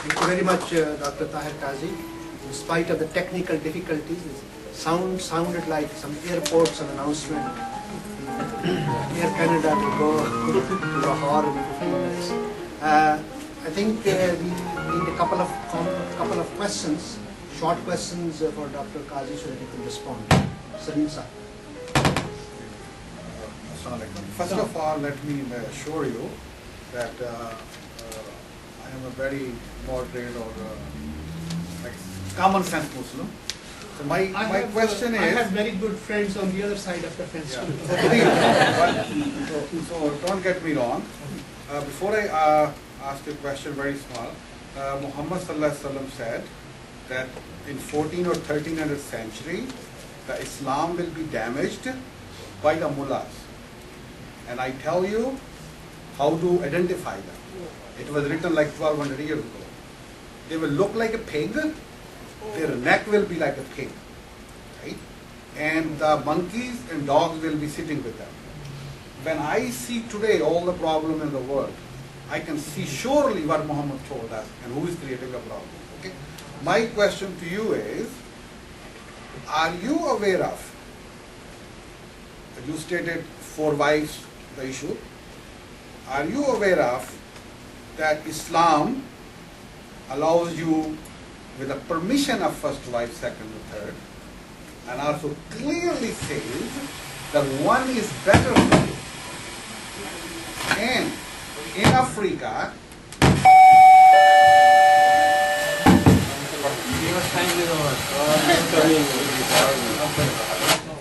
Thank you very much, Dr. Tahir Qazi. In spite of the technical difficulties, the sound sounded like some airports an announcement. Air Canada will go to Lahore in 15 minutes. I think we need a couple of questions, short questions for Dr. Qazi so that he can respond. Salim sir. First of all, let me assure you that I am a very moderate or like common sense Muslim. So my question is... I have very good friends on the other side of the fence. Yeah. So don't get me wrong. Before I ask a question very small, Muhammad Sallallahu Alaihi Wasallam said that in 14 or 1300th century, the Islam will be damaged by the mullahs. And I tell you how to identify them. It was written like 1200 years ago. They will look like a pig, their neck will be like a pig, right? And the monkeys and dogs will be sitting with them. When I see today all the problem in the world, I can see surely what Muhammad told us and who is creating the problem. Okay? My question to you is, are you aware of, you stated 4 wives, the issue, are you aware of that Islam allows you with the permission of first wife, second or third, and also clearly says that one is better for you. And in Africa,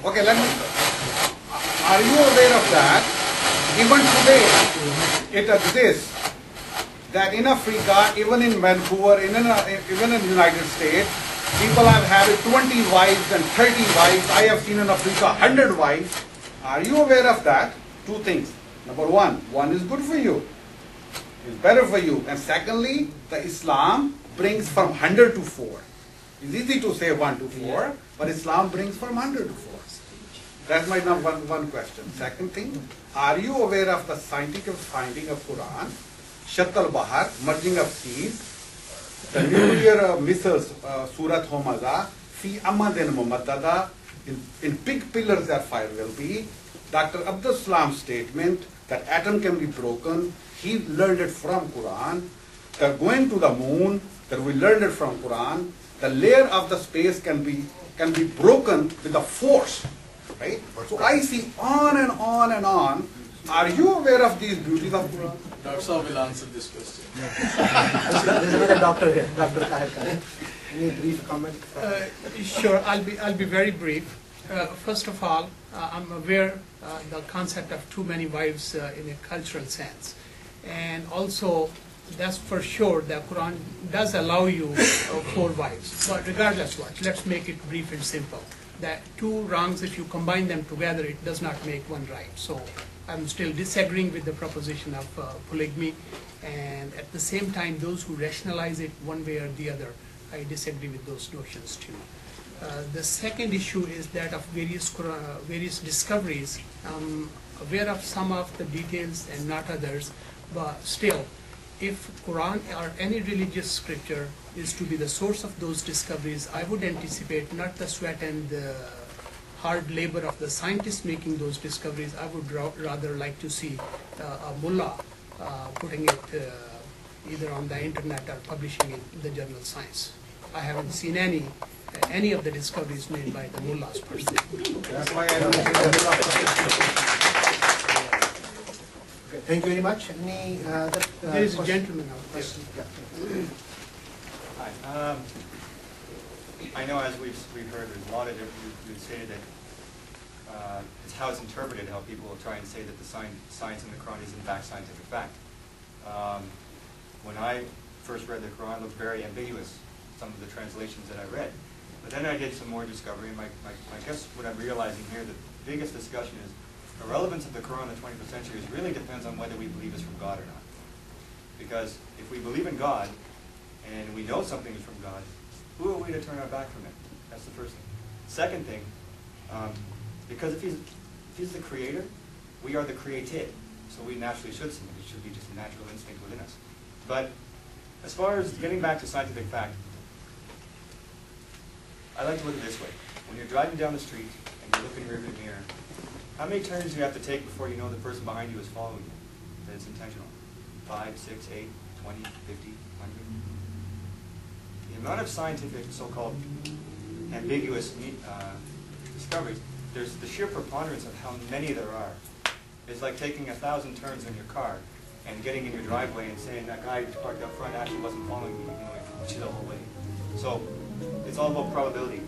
okay, are you aware of that? Even today, it exists that in Africa, even in Vancouver, even in the United States, people have had 20 wives and 30 wives. I have seen in Africa 100 wives. Are you aware of that? 2 things. Number one is good for you. It's better for you. And secondly, the Islam brings from 100 to 4. It's easy to say 1 to 4, but Islam brings from 100 to 4. That's my number one question. Second thing, are you aware of the scientific finding of Quran, Shatal Bahar, merging of seas, the nuclear missiles, Surat Homaza, Fi Amadin Mumadada, in big pillars that fire will be, Dr. Abdul Salam's statement that atom can be broken, he learned it from Quran, they're going to the moon, that we learned it from Quran, the layer of the space can be broken with a force. Right? So I see on and on and on. Are you aware of these beauties of Quran? Dr. Saab will answer this question. There's another doctor here, Dr. Tahir Qazi. Any brief comment? Sure, I'll be very brief. First of all, I'm aware the concept of too many wives in a cultural sense, and also that's for sure the Quran does allow you 4 wives. But regardless what, let's make it brief and simple. That 2 wrongs, if you combine them together, it does not make 1 right. So I'm still disagreeing with the proposition of polygamy, and at the same time, those who rationalize it one way or the other, I disagree with those notions too. The second issue is that of various discoveries. I'm aware of some of the details and not others, but still, if Quran or any religious scripture is to be the source of those discoveries, I would anticipate not the sweat and the hard labor of the scientists making those discoveries. I would rather like to see a mullah putting it either on the internet or publishing it in the journal Science. I haven't seen any of the discoveries made by the mullahs per se. That's why I don't think that Thank you very much. Any other There is a question? gentleman now. Question? Yeah. Hi. I know as we've heard, there's a lot of you've stated that it's how it's interpreted, how people will try and say that the science in the Quran is in fact scientific fact. When I first read the Quran, it looked very ambiguous, some of the translations that I read. But then I did some more discovery, and I guess what I'm realizing here, the biggest discussion is the relevance of the Quran in the 21st century really depends on whether we believe it's from God or not. Because if we believe in God, and we know something is from God, who are we to turn our back from it? That's the first thing. Second thing, because if he's the creator, we are the created. So we naturally should submit. It should be just a natural instinct within us. But As far as getting back to scientific fact, I like to look at it this way. When you're driving down the street and you look in your rearview mirror, how many turns do you have to take before you know the person behind you is following you, that it's intentional? 5, 6, 8, 20, 50, 100? The amount of scientific, so-called ambiguous discoveries, there's the sheer preponderance of how many there are. It's like taking 1,000 turns in your car and getting in your driveway and saying that guy who's parked up front actually wasn't following me, even though he followed you the whole way. So it's all about probability.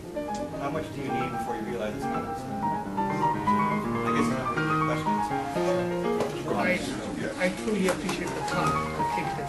How much do you need before you realize it's not a mistake? I guess that's a good question. I truly appreciate the thought. I think that